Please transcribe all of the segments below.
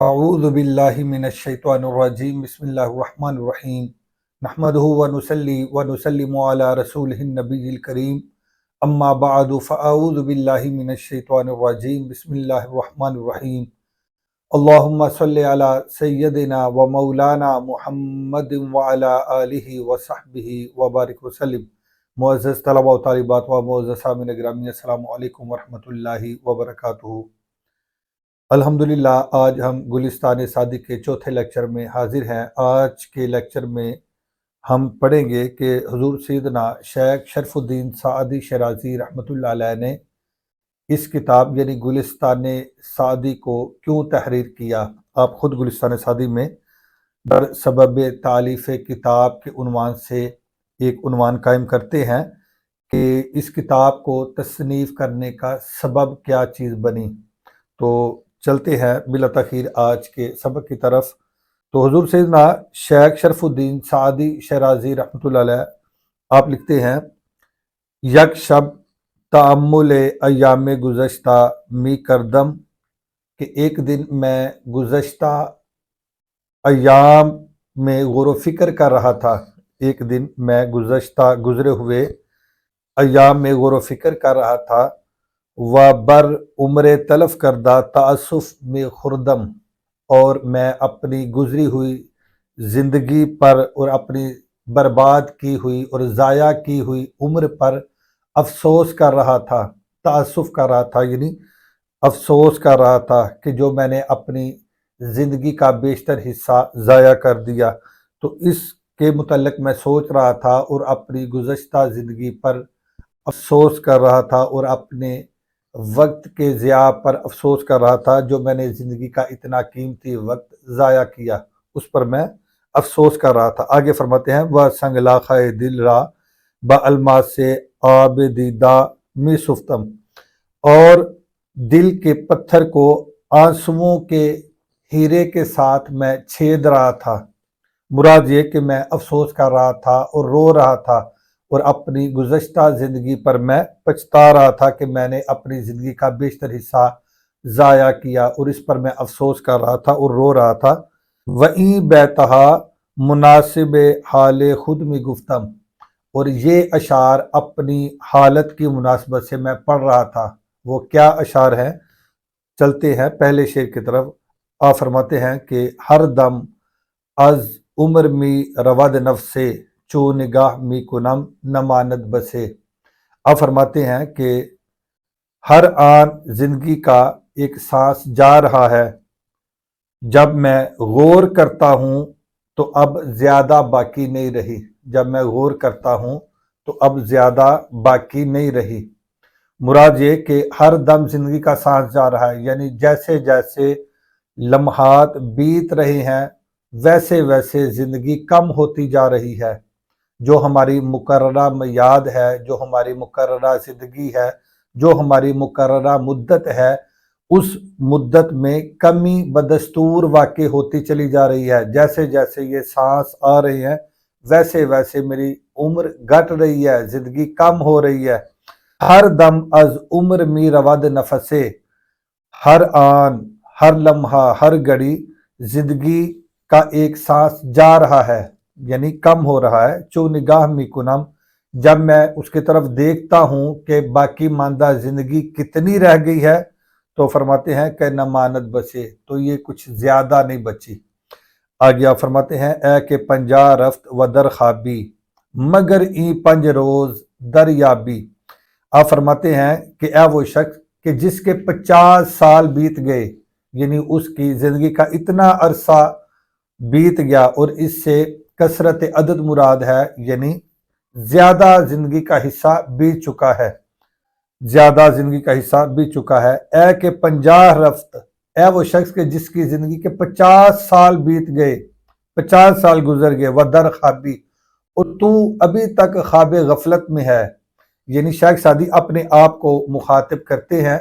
اعوذ باللہ من الشیطان الرجیم بسم اللہ الرحمن الرحیم نحمدہ ونصلی ونسلم علی رسولہ النبی الکریم اما بعد فاعوذ باللہ من الشیطان الرجیم بسم اللہ الرحمن الرحیم اللہم صلی علی سیدنا و مولانا محمد وعلی آلہ وصحبہ وبارک وسلم۔ معزز طلبہ و طالبات و معزز سامعین گرامی، السلام علیکم ورحمۃ اللہ وبرکاتہ۔ الحمدللہ آج ہم گلستان سعدی کے چوتھے لیکچر میں حاضر ہیں۔ آج کے لیکچر میں ہم پڑھیں گے کہ حضور سیدنا شیخ شرف الدین سعدی شیرازی رحمۃ اللہ علیہ نے اس کتاب یعنی گلستان سعدی کو کیوں تحریر کیا۔ آپ خود گلستان سعدی میں در سبب تالیف کتاب کے عنوان سے ایک عنوان قائم کرتے ہیں کہ اس کتاب کو تصنیف کرنے کا سبب کیا چیز بنی۔ تو چلتے ہیں بلا تاخیر آج کے سبق کی طرف۔ تو حضور سیدنا شیخ شرف الدین سعدی شیرازی رحمۃ اللہ علیہ آپ لکھتے ہیں، یک شب تأمل ایام گزشتہ می کردم، کہ ایک دن میں گزشتہ ایام میں غور و فکر کر رہا تھا۔ ایک دن میں گزرے ہوئے ایام میں غور و فکر کر رہا تھا۔ و بر عمر تلف کردہ تعصف میں خردم، اور میں اپنی گزری ہوئی زندگی پر اور اپنی برباد کی ہوئی اور ضائع کی ہوئی عمر پر افسوس کر رہا تھا۔ تعصف کر رہا تھا یعنی افسوس کر رہا تھا کہ جو میں نے اپنی زندگی کا بیشتر حصہ ضائع کر دیا۔ تو اس کے متعلق میں سوچ رہا تھا اور اپنی گزشتہ زندگی پر افسوس کر رہا تھا اور اپنے وقت کے ضیاع پر افسوس کر رہا تھا۔ جو میں نے زندگی کا اتنا قیمتی وقت ضائع کیا اس پر میں افسوس کر رہا تھا۔ آگے فرماتے ہیں، وہ سنگ لاخائے دل را با الماس سے آب دیدہ می سفتم، اور دل کے پتھر کو آنسوؤں کے ہیرے کے ساتھ میں چھید رہا تھا۔ مراد یہ کہ میں افسوس کر رہا تھا اور رو رہا تھا اور اپنی گزشتہ زندگی پر میں پچھتا رہا تھا کہ میں نے اپنی زندگی کا بیشتر حصہ ضائع کیا، اور اس پر میں افسوس کر رہا تھا اور رو رہا تھا۔ وہیں بیتہا مناسب حال خود میں گفتم، اور یہ اشعار اپنی حالت کی مناسبت سے میں پڑھ رہا تھا۔ وہ کیا اشعار ہیں؟ چلتے ہیں پہلے شعر کی طرف۔ آپ فرماتے ہیں کہ ہر دم از عمر می رود نفسے، چو نگاہ می کنم نماند بسے۔ آپ فرماتے ہیں کہ ہر آن زندگی کا ایک سانس جا رہا ہے، جب میں غور کرتا ہوں تو اب زیادہ باقی نہیں رہی۔ جب میں غور کرتا ہوں تو اب زیادہ باقی نہیں رہی۔ مراد یہ کہ ہر دم زندگی کا سانس جا رہا ہے، یعنی جیسے جیسے لمحات بیت رہے ہیں ویسے ویسے زندگی کم ہوتی جا رہی ہے۔ جو ہماری مقررہ میعاد ہے، جو ہماری مقررہ زندگی ہے، جو ہماری مقررہ مدت ہے، اس مدت میں کمی بدستور واقع ہوتی چلی جا رہی ہے۔ جیسے جیسے یہ سانس آ رہی ہیں ویسے ویسے میری عمر گھٹ رہی ہے، زندگی کم ہو رہی ہے۔ ہر دم از عمر می رود نفسے، ہر آن، ہر لمحہ، ہر گھڑی زندگی کا ایک سانس جا رہا ہے یعنی کم ہو رہا ہے۔ چو نگاہ می کنم، جب میں اس کی طرف دیکھتا ہوں کہ باقی ماندہ زندگی کتنی رہ گئی ہے، تو فرماتے ہیں کہ نماند بچے، تو یہ کچھ زیادہ نہیں بچی۔ آگے آپ فرماتے ہیں، اے کہ پنجا رفت و در خوابی، مگر این پنج روز در یابی۔ آپ فرماتے ہیں کہ اے وہ شخص کہ جس کے 50 سال بیت گئے، یعنی اس کی زندگی کا اتنا عرصہ بیت گیا، اور اس سے کثرت عدد مراد ہے، یعنی زیادہ زندگی کا حصہ بیت چکا ہے، زیادہ زندگی کا حصہ بیت چکا ہے۔ اے کہ 50 رفت، اے وہ شخص کہ جس کی زندگی کے 50 سال بیت گئے، 50 سال گزر گئے، وہ در خوابی، اور تو ابھی تک خواب غفلت میں ہے۔ یعنی شیخ سعدی اپنے آپ کو مخاطب کرتے ہیں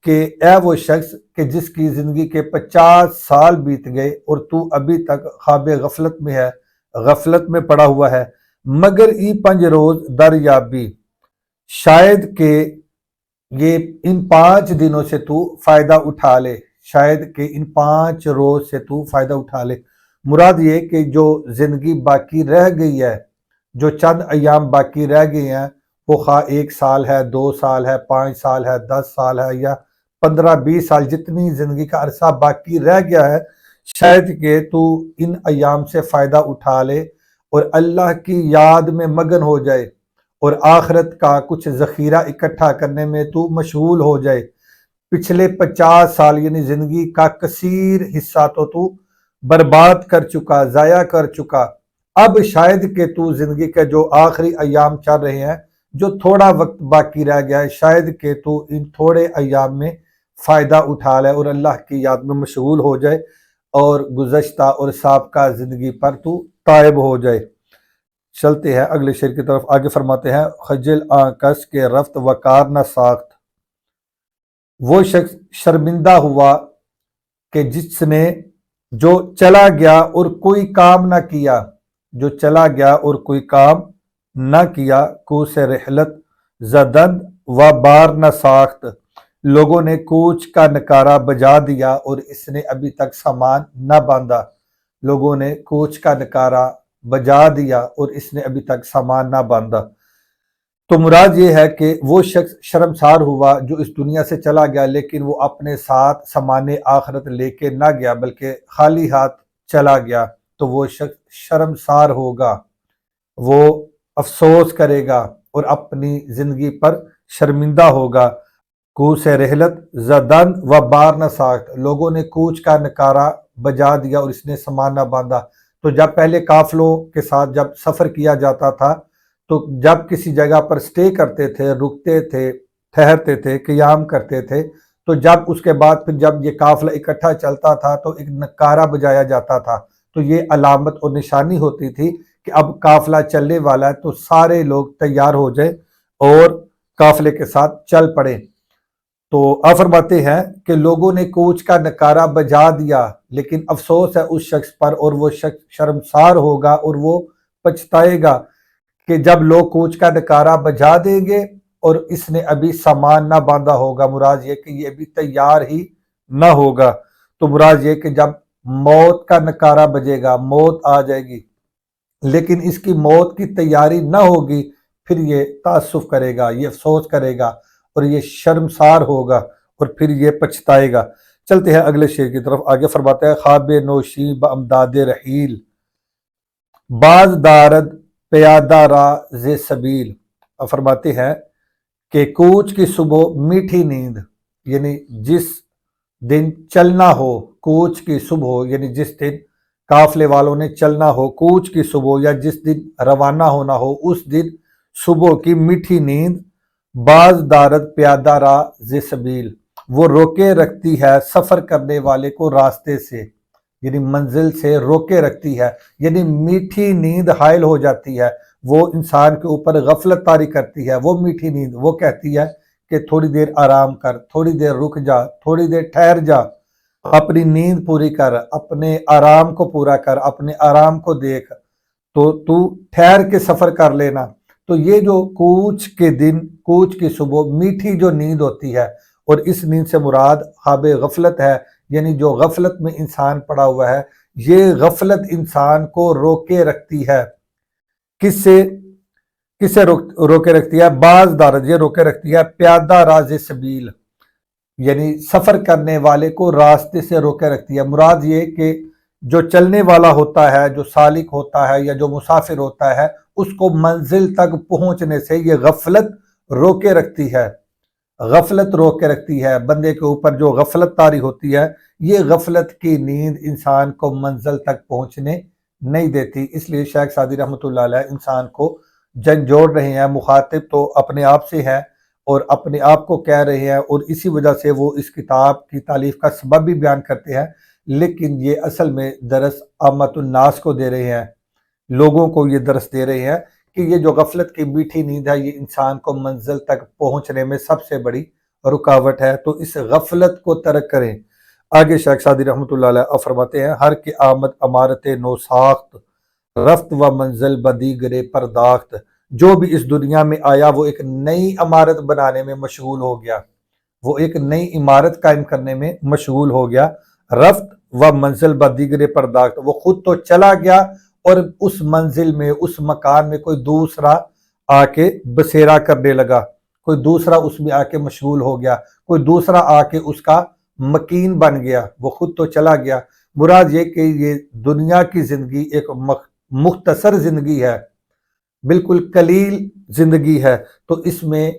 کہ اے وہ شخص کہ جس کی زندگی کے 50 سال بیت گئے اور تو ابھی تک خواب غفلت میں ہے، غفلت میں پڑا ہوا ہے۔ مگر ای 5 روز در یابی، شاید کہ یہ ان 5 دنوں سے تو فائدہ اٹھا لے، شاید کہ ان 5 روز سے تو فائدہ اٹھا لے۔ مراد یہ کہ جو زندگی باقی رہ گئی ہے، جو چند ایام باقی رہ گئے ہیں، وہ خواہ 1 سال ہے، 2 سال ہے، 5 سال ہے، 10 سال ہے، یا 15-20 سال، جتنی زندگی کا عرصہ باقی رہ گیا ہے، شاید کہ تو ان ایام سے فائدہ اٹھا لے اور اللہ کی یاد میں مگن ہو جائے اور آخرت کا کچھ ذخیرہ اکٹھا کرنے میں تو مشغول ہو جائے۔ پچھلے 50 سال یعنی زندگی کا کثیر حصہ تو برباد کر چکا، ضائع کر چکا۔ اب شاید کہ تو زندگی کے جو آخری ایام چل رہے ہیں، جو تھوڑا وقت باقی رہ گیا ہے، شاید کہ تو ان تھوڑے ایام میں فائدہ اٹھا لے اور اللہ کی یاد میں مشغول ہو جائے اور گزشتہ اور سابقہ زندگی پر تو تائب ہو جائے۔ چلتے ہیں اگلے شعر کی طرف۔ آگے فرماتے ہیں، خجل کس کے رفت وقار نہ ساخت۔ وہ شخص شرمندہ ہوا کہ جس نے جو چلا گیا اور کوئی کام نہ کیا، جو چلا گیا اور کوئی کام نہ کیا، کو سے رحلت زدند و بار نہ ساخت۔ لوگوں نے کوچ کا نکارہ بجا دیا اور اس نے ابھی تک سامان نہ باندھا۔ لوگوں نے کوچ کا نکارہ بجا دیا اور اس نے ابھی تک سامان نہ باندھا۔ تو مراد یہ ہے کہ وہ شخص شرمسار ہوا جو اس دنیا سے چلا گیا، لیکن وہ اپنے ساتھ سامان آخرت لے کے نہ گیا بلکہ خالی ہاتھ چلا گیا، تو وہ شخص شرمسار ہوگا، وہ افسوس کرے گا اور اپنی زندگی پر شرمندہ ہوگا۔ کو سے رحلت زدن و بار نہ ساخت۔ لوگوں نے کوچ کا نکارہ بجا دیا اور اس نے سامان نہ باندھا۔ تو جب پہلے قافلوں کے ساتھ جب سفر کیا جاتا تھا، تو جب کسی جگہ پر سٹے کرتے تھے، رکتے تھے، ٹھہرتے تھے، قیام کرتے تھے، تو جب اس کے بعد پھر جب یہ قافلہ اکٹھا چلتا تھا تو ایک نکارہ بجایا جاتا تھا، تو یہ علامت اور نشانی ہوتی تھی کہ اب قافلہ چلنے والا ہے، تو سارے لوگ تیار ہو جائیں اور قافلے کے ساتھ چل پڑے۔ تو آپ فرماتے ہیں کہ لوگوں نے کوچ کا نکارہ بجا دیا، لیکن افسوس ہے اس شخص پر اور وہ شخص شرمسار ہوگا اور وہ پچھتائے گا کہ جب لوگ کوچ کا نکارہ بجا دیں گے اور اس نے ابھی سامان نہ باندھا ہوگا۔ مراد یہ کہ یہ ابھی تیار ہی نہ ہوگا۔ تو مراد یہ کہ جب موت کا نکارہ بجے گا، موت آ جائے گی، لیکن اس کی موت کی تیاری نہ ہوگی، پھر یہ تاسف کرے گا، یہ افسوس کرے گا اور یہ شرمسار ہوگا اور پھر یہ پچھتائے گا۔ چلتے ہیں اگلے شعر کی طرف۔ آگے فرماتے ہیں، خواب نوشی بامداد رحیل باز دارد پیادہ راہ ز سبیل۔ اب فرماتے ہیں کہ کوچ کی صبح میٹھی نیند، یعنی جس دن چلنا ہو، کوچ کی صبح یعنی جس دن قافلے والوں نے چلنا ہو، کوچ کی صبح یا جس دن روانہ ہونا ہو، اس دن صبح کی میٹھی نیند باز دارد پیادہ راہ ز سبیل، وہ روکے رکھتی ہے سفر کرنے والے کو راستے سے، یعنی منزل سے روکے رکھتی ہے، یعنی میٹھی نیند حائل ہو جاتی ہے، وہ انسان کے اوپر غفلت طاری کرتی ہے۔ وہ میٹھی نیند وہ کہتی ہے کہ تھوڑی دیر آرام کر، تھوڑی دیر رک جا، تھوڑی دیر ٹھہر جا، اپنی نیند پوری کر، اپنے آرام کو پورا کر، اپنے آرام کو دیکھ، تو ٹھہر کے سفر کر لینا۔ تو یہ جو کوچ کے دن، کوچ کی صبح میٹھی جو نیند ہوتی ہے، اور اس نیند سے مراد خواب غفلت ہے، یعنی جو غفلت میں انسان پڑا ہوا ہے، یہ غفلت انسان کو روکے رکھتی ہے۔ کس سے روکے رکھتی ہے؟ باز دارد، یہ روکے رکھتی ہے پیادہ راز سبیل، یعنی سفر کرنے والے کو راستے سے روکے رکھتی ہے۔ مراد یہ کہ جو چلنے والا ہوتا ہے، جو سالک ہوتا ہے یا جو مسافر ہوتا ہے، اس کو منزل تک پہنچنے سے یہ غفلت روکے رکھتی ہے، غفلت روک کے رکھتی ہے۔ بندے کے اوپر جو غفلت طاری ہوتی ہے، یہ غفلت کی نیند انسان کو منزل تک پہنچنے نہیں دیتی۔ اس لیے شیخ سعدی رحمۃ اللہ علیہ انسان کو جھنجھوڑ رہے ہیں، مخاطب تو اپنے آپ سے ہے اور اپنے آپ کو کہہ رہے ہیں، اور اسی وجہ سے وہ اس کتاب کی تالیف کا سبب بھی بیان کرتے ہیں، لیکن یہ اصل میں درس عامت الناس کو دے رہے ہیں، لوگوں کو یہ درس دے رہے ہیں کہ یہ جو غفلت کی میٹھی نیند ہے، یہ انسان کو منزل تک پہنچنے میں سب سے بڑی رکاوٹ ہے، تو اس غفلت کو ترک کریں۔ آگے شیخ سعدی رحمۃ اللہ علیہ فرماتے ہیں، ہر کی آمد عمارت نو ساخت، رفت و منزل بدیگرے پرداخت۔ جو بھی اس دنیا میں آیا وہ ایک نئی عمارت بنانے میں مشغول ہو گیا، وہ ایک نئی عمارت قائم کرنے میں مشغول ہو گیا۔ رفت و منزل بدیگر پرداخت، وہ خود تو چلا گیا اور اس منزل میں، اس مکان میں کوئی دوسرا آ کے بسیرا کرنے لگا، کوئی دوسرا اس میں آ کے مشغول ہو گیا، کوئی دوسرا آ کے اس کا مکین بن گیا، وہ خود تو چلا گیا۔ مراد یہ کہ یہ دنیا کی زندگی ایک مختصر زندگی ہے، بالکل قلیل زندگی ہے، تو اس میں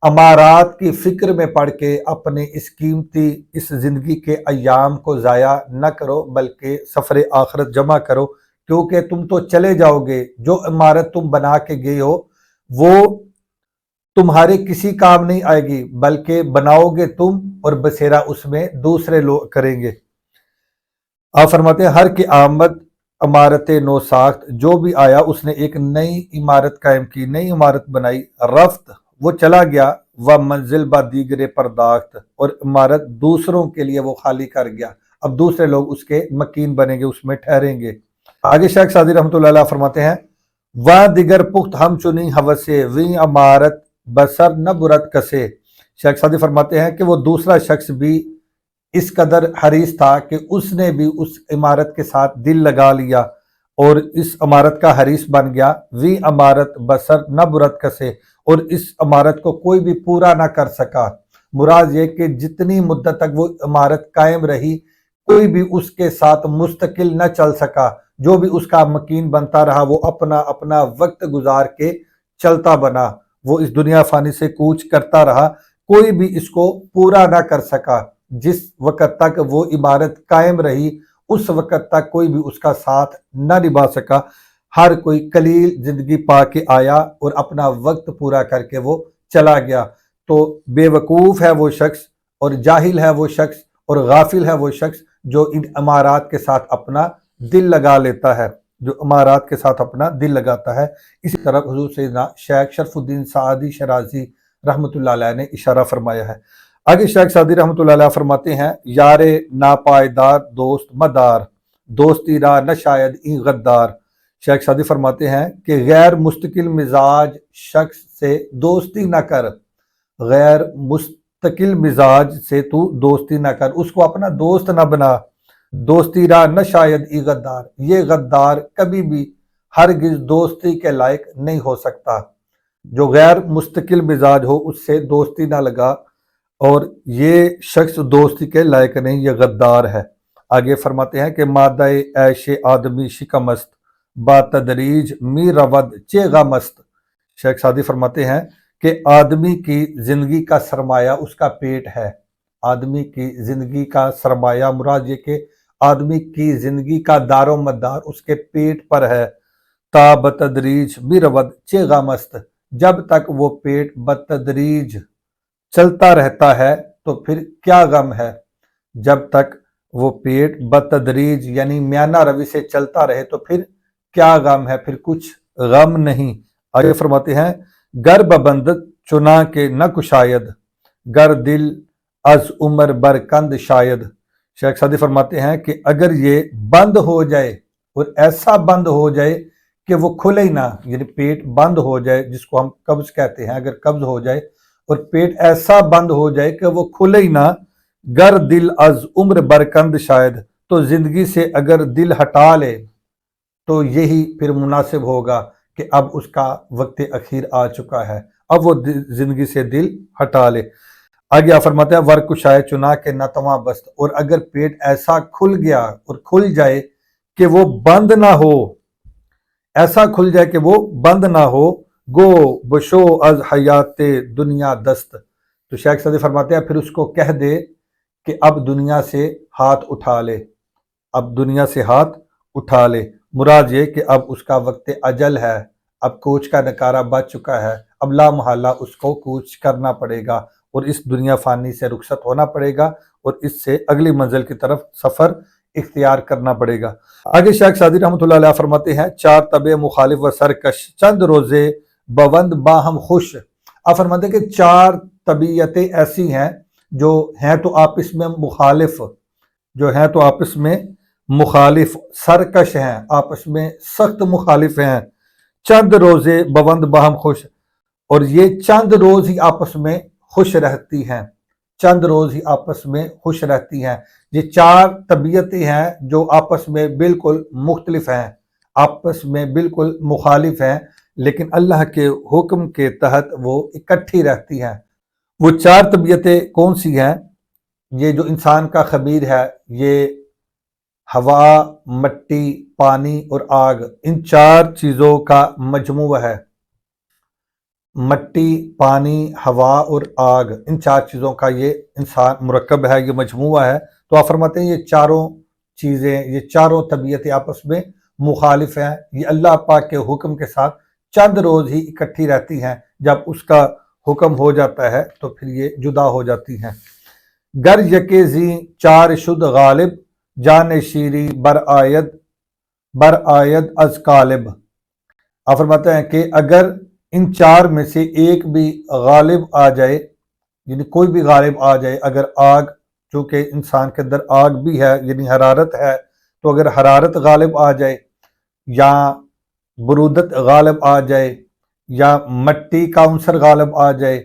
امارات کی فکر میں پڑھ کے اپنے اس قیمتی اس زندگی کے ایام کو ضائع نہ کرو، بلکہ سفر آخرت جمع کرو، کیونکہ تم تو چلے جاؤ گے۔ جو عمارت تم بنا کے گئے ہو وہ تمہارے کسی کام نہیں آئے گی، بلکہ بناؤ گے تم اور بسیرا اس میں دوسرے لوگ کریں گے۔ آپ فرماتے ہیں ہر کی آمد عمارت نو ساخت، جو بھی آیا اس نے ایک نئی عمارت قائم کی، نئی عمارت بنائی۔ رفت، وہ چلا گیا، وہ منزل با دیگر پرداخت، اور عمارت دوسروں کے لیے وہ خالی کر گیا، اب دوسرے لوگ اس کے مکین بنیں گے، اس میں ٹھہریں گے۔ آگے شیخ سعدی رحمۃ اللہ علیہ فرماتے ہیں وہ دیگر پخت ہم چنی حوثے وی عمارت بسر نہ برت کسے۔ شیخ سعدی فرماتے ہیں کہ وہ دوسرا شخص بھی اس قدر حریص تھا کہ اس نے بھی اس عمارت کے ساتھ دل لگا لیا اور اس عمارت کا حریص بن گیا۔ وی عمارت بسر نہ برت کسے، اور اس عمارت کو کوئی بھی پورا نہ کر سکا۔ مراد یہ کہ جتنی مدت تک وہ عمارت قائم رہی کوئی بھی اس کے ساتھ مستقل نہ چل سکا، جو بھی اس کا مکین بنتا رہا وہ اپنا اپنا وقت گزار کے چلتا بنا، وہ اس دنیا فانی سے کوچ کرتا رہا، کوئی بھی اس کو پورا نہ کر سکا۔ جس وقت تک وہ عمارت قائم رہی اس وقت تک کوئی بھی اس کا ساتھ نہ نبھا سکا، ہر کوئی قلیل زندگی پا کے آیا اور اپنا وقت پورا کر کے وہ چلا گیا۔ تو بے وقوف ہے وہ شخص اور جاہل ہے وہ شخص اور غافل ہے وہ شخص جو ان عمارات کے ساتھ اپنا دل لگا لیتا ہے، جو عمارات کے ساتھ اپنا دل لگاتا ہے۔ اسی طرح حضور سیدنا شیخ شرف الدین سعدی شرازی رحمۃ اللہ علیہ نے اشارہ فرمایا ہے۔ آگے شیخ سعدی رحمۃ اللہ علیہ فرماتے ہیں یار ناپائیدار دوست مدار، دوستی را نہ شاید این غدار۔ شیخ سعدی فرماتے ہیں کہ غیر مستقل مزاج شخص سے دوستی نہ کر، غیر مستقل مزاج سے تو دوستی نہ کر، اس کو اپنا دوست نہ بنا۔ دوستی را نہ شاید ای غدار، یہ غدار کبھی بھی ہرگز دوستی کے لائق نہیں ہو سکتا۔ جو غیر مستقل مزاج ہو اس سے دوستی نہ لگا، اور یہ شخص دوستی کے لائق نہیں، یہ غدار ہے۔ آگے فرماتے ہیں کہ مادہ عیش آدمی شکمست با تدریج می رود چے غمست۔ شیخ سعدی فرماتے ہیں کہ آدمی کی زندگی کا سرمایہ اس کا پیٹ ہے۔ آدمی کی زندگی کا سرمایہ مراد یہ کہ آدمی کی زندگی کا دار و مدار اس کے پیٹ پر ہے۔ تا بتدریج می رود چے غمست، جب تک وہ پیٹ بتدریج چلتا رہتا ہے تو پھر کیا غم ہے، جب تک وہ پیٹ بتدریج یعنی میانہ روی سے چلتا رہے تو پھر کیا غم ہے، پھر کچھ غم نہیں۔ آگے فرماتے ہیں گر ببندت چنا کے نہ کشاید، گر دل از عمر برکند شاید۔ شیخ سعدی فرماتے ہیں کہ اگر یہ بند ہو جائے اور ایسا بند ہو جائے کہ وہ کھلے ہی نہ، یعنی پیٹ بند ہو جائے جس کو ہم قبض کہتے ہیں، اگر قبض ہو جائے اور پیٹ ایسا بند ہو جائے کہ وہ کھلے ہی نہ، گر دل از عمر برکند شاید، تو زندگی سے اگر دل ہٹا لے تو یہی پھر مناسب ہوگا کہ اب اس کا وقت اخیر آ چکا ہے، اب وہ زندگی سے دل ہٹا لے۔ آگے آپ فرماتے ہیں ورکشائے چنا کے نتواں بست، اور اگر پیٹ ایسا کھل گیا اور کھل جائے کہ وہ بند نہ ہو، ایسا کھل جائے کہ وہ بند نہ ہو، گو بشو از حیات دنیا دست، تو شیخ سعدی فرماتے ہیں پھر اس کو کہہ دے کہ اب دنیا سے ہاتھ اٹھا لے، اب دنیا سے ہاتھ اٹھا لے۔ مراد یہ کہ اب اس کا وقت اجل ہے، اب کوچ کا نکارہ بچ چکا ہے، اب لا محالہ اس کو کوچ کرنا پڑے گا اور اس دنیا فانی سے رخصت ہونا پڑے گا اور اس سے اگلی منزل کی طرف سفر اختیار کرنا پڑے گا۔ آگے شیخ سعدی رحمۃ اللہ علیہ فرماتے ہیں چار طبع مخالف و سرکش چند روزے بوند باہم خوش۔ آپ فرماتے ہیں کہ چار طبیعتیں ایسی ہیں جو ہیں تو آپس میں مخالف، جو ہیں تو آپس میں مخالف، سرکش ہیں، آپس میں سخت مخالف ہیں، چند روزے بوند باہم خوش، اور یہ چند روز ہی آپس میں خوش رہتی ہیں، چند روز ہی آپس میں خوش رہتی ہیں۔ یہ چار طبیعتیں ہیں جو آپس میں بالکل مختلف ہیں، آپس میں بالکل مخالف ہیں، لیکن اللہ کے حکم کے تحت وہ اکٹھی رہتی ہیں۔ وہ چار طبیعتیں کون سی ہیں؟ یہ جو انسان کا خمیر ہے، یہ ہوا، مٹی، پانی اور آگ، ان چار چیزوں کا مجموعہ ہے۔ مٹی، پانی، ہوا اور آگ، ان چار چیزوں کا یہ انسان مرکب ہے، یہ مجموعہ ہے۔ تو آپ فرماتے ہیں یہ چاروں چیزیں، یہ چاروں طبیعتیں آپس میں مخالف ہیں، یہ اللہ پاک کے حکم کے ساتھ چند روز ہی اکٹھی رہتی ہیں، جب اس کا حکم ہو جاتا ہے تو پھر یہ جدا ہو جاتی ہیں۔ گر یکے زیں چار شد غالب، جان شیری بر آید از کالب۔ آپ فرماتے ہیں کہ اگر ان چار میں سے ایک بھی غالب آ جائے، یعنی کوئی بھی غالب آ جائے، اگر آگ، چونکہ انسان کے اندر آگ بھی ہے یعنی حرارت ہے، تو اگر حرارت غالب آ جائے یا برودت غالب آ جائے یا مٹی کا عنصر غالب آ جائے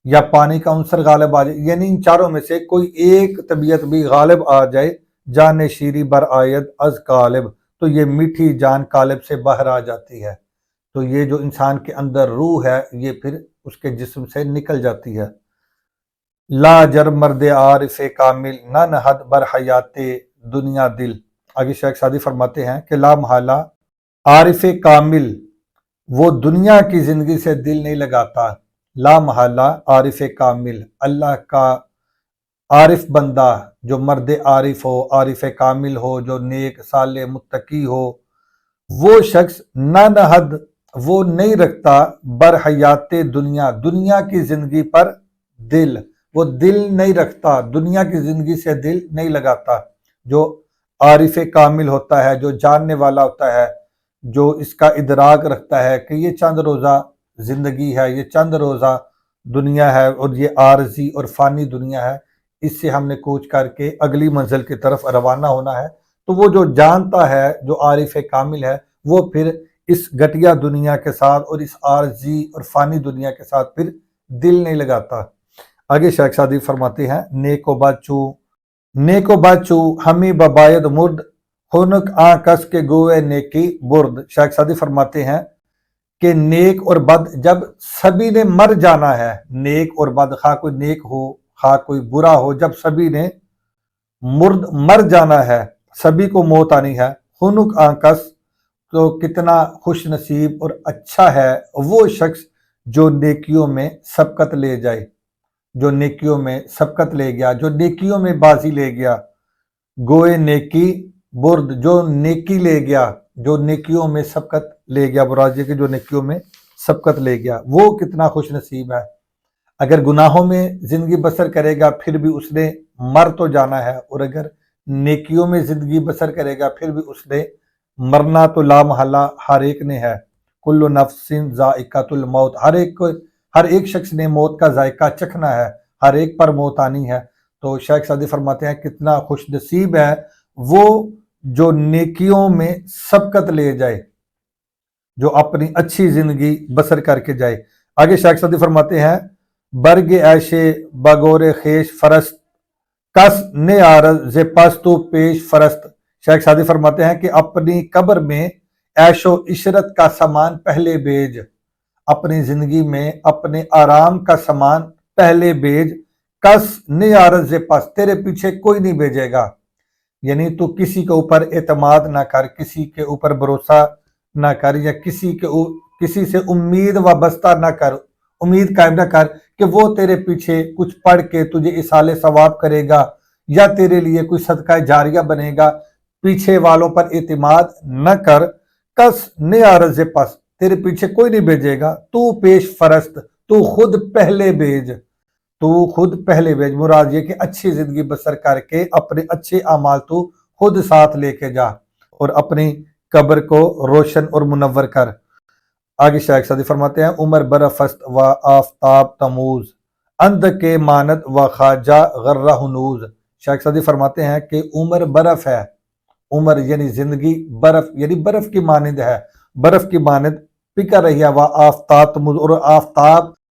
یا پانی کا عنصر غالب آ جائے، یعنی ان چاروں میں سے کوئی ایک طبیعت بھی غالب آ جائے، جان شیری بر آید از کالب، تو یہ میٹھی جان کالب سے باہر آ جاتی ہے۔ تو یہ جو انسان کے اندر روح ہے یہ پھر اس کے جسم سے نکل جاتی ہے۔ لا جر مرد عارف کامل، نہ نہد بر حیات دنیا دل۔ آگے شیخ سعدی فرماتے ہیں کہ لا محالہ عارف کامل وہ دنیا کی زندگی سے دل نہیں لگاتا۔ لا محالہ عارف کامل، اللہ کا عارف بندہ جو مرد عارف ہو، عارف کامل ہو، جو نیک صالح متقی ہو، وہ شخص نہ نہد وہ نہیں رکھتا بر حیات دنیا کی زندگی پر دل، وہ دل نہیں رکھتا، دنیا کی زندگی سے دل نہیں لگاتا۔ جو عارف کامل ہوتا ہے، جو جاننے والا ہوتا ہے، جو اس کا ادراک رکھتا ہے کہ یہ چند روزہ زندگی ہے، یہ چند روزہ دنیا ہے اور یہ عارضی اور فانی دنیا ہے، اس سے ہم نے کوچ کر کے اگلی منزل کی طرف روانہ ہونا ہے، تو وہ جو جانتا ہے، جو عارف کامل ہے، وہ پھر اس گھٹیا دنیا کے ساتھ اور اس عارضی اور فانی دنیا کے ساتھ پھر دل نہیں لگاتا۔ آگے شیخ سعدی فرماتے ہیں نیک و بچو ہمیں بباید مرد، خنک آن کس کے گوئے نیکی برد۔ شیخ سعدی فرماتے ہیں کہ نیک اور بد جب سبھی نے مر جانا ہے، نیک اور بد، خواہ کوئی نیک ہو خواہ کوئی برا ہو، جب سبھی نے مر جانا ہے، سبھی کو موت آنی ہے، خنک آن کس، تو کتنا خوش نصیب اور اچھا ہے وہ شخص جو نیکیوں میں سبقت لے جائے، جو نیکیوں میں سبقت لے گیا، جو نیکیوں میں بازی لے گیا۔ گوئے نیکی برد، جو نیکی لے گیا، جو نیکیوں میں سبقت لے گیا، برازی کے جو نیکیوں میں سبقت لے گیا، وہ کتنا خوش نصیب ہے۔ اگر گناہوں میں زندگی بسر کرے گا پھر بھی اس نے مر تو جانا ہے، اور اگر نیکیوں میں زندگی بسر کرے گا پھر بھی اس نے مرنا تو لا محالہ ہر ایک نے ہے۔ کل نفس ذائقۃ الموت، ہر ایک شخص نے موت کا ذائقہ چکھنا ہے، ہر ایک پر موت آنی ہے۔ تو شیخ سعدی فرماتے ہیں کتنا خوش نصیب ہے وہ جو نیکیوں میں سبقت لے جائے، جو اپنی اچھی زندگی بسر کر کے جائے۔ آگے شیخ سعدی فرماتے ہیں برگ ایشے بگور خیش فرست، کس نے عارض ز پستو پیش فرست۔ شیخ سعدی فرماتے ہیں کہ اپنی قبر میں عیش و عشرت کا سامان پہلے بھیج، اپنی زندگی میں اپنے آرام کا سامان پہلے بھیج، کس نے عارض ز پس، تیرے پیچھے کوئی نہیں بھیجے گا، یعنی تو کسی کے اوپر اعتماد نہ کر، کسی کے اوپر بھروسہ نہ کر، یا کسی سے امید وابستہ نہ کر، امید قائم نہ کر کہ وہ تیرے پیچھے کچھ پڑھ کے تجھے ایصال ثواب کرے گا یا تیرے لیے کوئی صدقہ جاریہ بنے گا، پیچھے والوں پر اعتماد نہ کر۔ کس نے عارض پس، تیرے پیچھے کوئی نہیں بھیجے گا، تو پیش فرست، تو خود پہلے بھیج، تو خود پہلے بھیج، مراد یہ کہ اچھی زندگی بسر کر کے اپنے اچھے اعمال تو خود ساتھ لے کے جا اور اپنی قبر کو روشن اور منور کر۔ آگے شیخ سعدی فرماتے ہیں عمر برف است و آفتاب تموز، اندھ کے مانت و خواجہ غرہ ہنوز۔ شیخ سعدی فرماتے ہیں کہ عمر برف ہے، عمر یعنی زندگی برف، یعنی برف کی مانند ہے، برف کی مانند پکا رہی ہے، وہ آفتاب تموز، اور آفتاب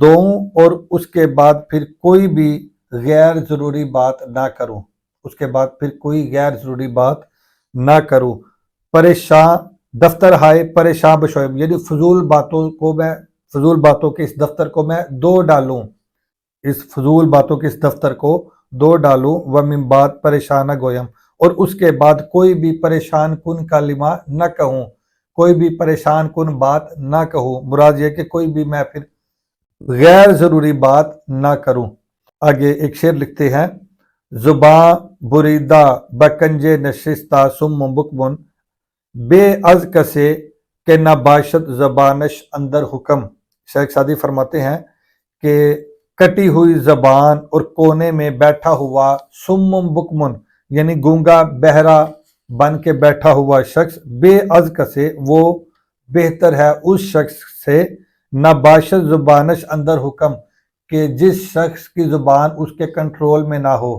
دوں اور اس کے بعد پھر کوئی بھی غیر ضروری بات نہ کروں، اس کے بعد پھر کوئی غیر ضروری بات نہ کروں۔ پریشان دفتر ہائے پریشان بشعیب، یعنی فضول باتوں کے اس دفتر کو میں دو ڈالوں، اس فضول باتوں کے اس دفتر کو دو ڈالوں۔ ومن بعد پریشان گویم، اور اس کے بعد کوئی بھی پریشان کن کلمہ نہ کہوں، کوئی بھی پریشان کن بات نہ کہوں، مراد یہ کہ کوئی بھی میں پھر غیر ضروری بات نہ کروں۔ آگے ایک شعر لکھتے ہیں، زباں بریدہ بکنج نشستہ سم بکمن، بے از کسے کہ نہ باشد زبانش اندر حکم۔ شیخ سعدی فرماتے ہیں کہ کٹی ہوئی زبان اور کونے میں بیٹھا ہوا سم بکمن، یعنی گونگا بہرا بن کے بیٹھا ہوا شخص، بے از کسے وہ بہتر ہے اس شخص سے، نہ باشد زبانش اندر حکم، کہ جس شخص کی زبان اس کے کنٹرول میں نہ ہو،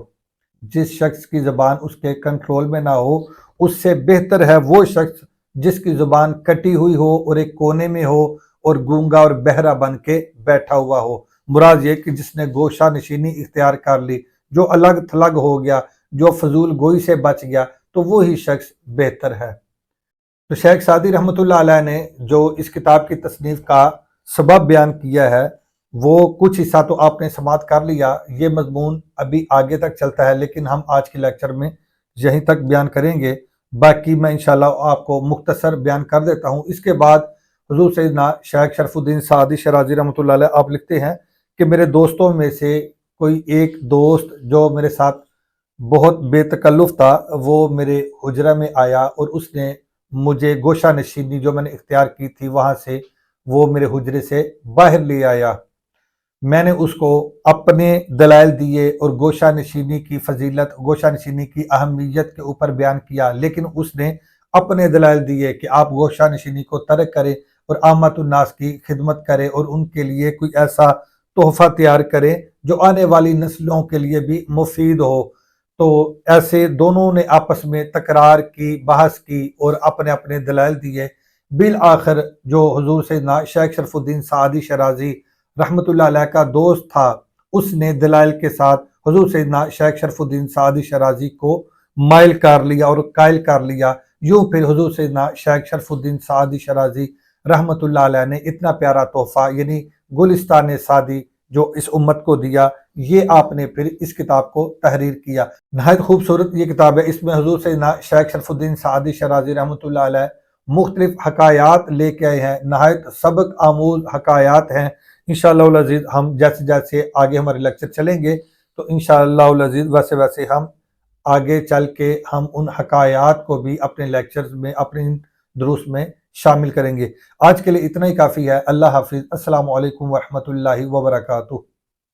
جس شخص کی زبان اس کے کنٹرول میں نہ ہو، اس سے بہتر ہے وہ شخص جس کی زبان کٹی ہوئی ہو اور ایک کونے میں ہو اور گونگا اور بہرا بن کے بیٹھا ہوا ہو۔ مراد یہ کہ جس نے گوشہ نشینی اختیار کر لی، جو الگ تھلگ ہو گیا، جو فضول گوئی سے بچ گیا، تو وہی شخص بہتر ہے۔ تو شیخ سعدی رحمۃ اللہ علیہ نے جو اس کتاب کی تصنیف کا سبب بیان کیا ہے، وہ کچھ حصہ تو آپ نے سماعت کر لیا، یہ مضمون ابھی آگے تک چلتا ہے، لیکن ہم آج کے لیکچر میں یہیں تک بیان کریں گے، باقی میں انشاءاللہ آپ کو مختصر بیان کر دیتا ہوں۔ اس کے بعد حضور سیدنا شیخ شرف الدین سعدی شرازی رحمۃ اللہ علیہ آپ لکھتے ہیں کہ میرے دوستوں میں سے کوئی ایک دوست جو میرے ساتھ بہت بے تکلف تھا، وہ میرے حجرہ میں آیا اور اس نے مجھے گوشہ نشینی جو میں نے اختیار کی تھی وہاں سے وہ میرے حجرے سے باہر لے آیا۔ میں نے اس کو اپنے دلائل دیے اور گوشہ نشینی کی فضیلت، گوشہ نشینی کی اہمیت کے اوپر بیان کیا، لیکن اس نے اپنے دلائل دیے کہ آپ گوشہ نشینی کو ترک کریں اور عامت الناس کی خدمت کریں اور ان کے لیے کوئی ایسا تحفہ تیار کریں جو آنے والی نسلوں کے لیے بھی مفید ہو۔ تو ایسے دونوں نے آپس میں تکرار کی، بحث کی اور اپنے اپنے دلائل دیے۔ بالآخر جو حضور سیدنا شیخ شرف الدین سعدی شرازی رحمۃ اللہ علیہ کا دوست تھا، اس نے دلائل کے ساتھ حضور سیدنا شیخ شرف الدین سعدی شرازی کو مائل کر لیا اور قائل کر لیا۔ یوں پھر حضور سیدنا شیخ شرف الدین سعدی شرازی رحمۃ اللہ علیہ نے اتنا پیارا تحفہ یعنی گلستان سعدی جو اس امت کو دیا، یہ آپ نے پھر اس کتاب کو تحریر کیا۔ نہایت خوبصورت یہ کتاب ہے، اس میں حضور سیدنا شیخ شرف الدین سعدی شرازی رحمۃ اللہ علیہ مختلف حکایات لے کے آئے ہیں، نہایت سبق آموز حکایات ہیں۔ انشاءاللہ العزیز ہم جیسے جیسے آگے ہمارے لیکچر چلیں گے تو انشاءاللہ العزیز ویسے ویسے ہم آگے چل کے ہم ان حکایات کو بھی اپنے لیکچرز میں، اپنے دروس میں شامل کریں گے۔ آج کے لیے اتنا ہی کافی ہے۔ اللہ حافظ۔ السلام علیکم ورحمۃ اللہ وبرکاتہ۔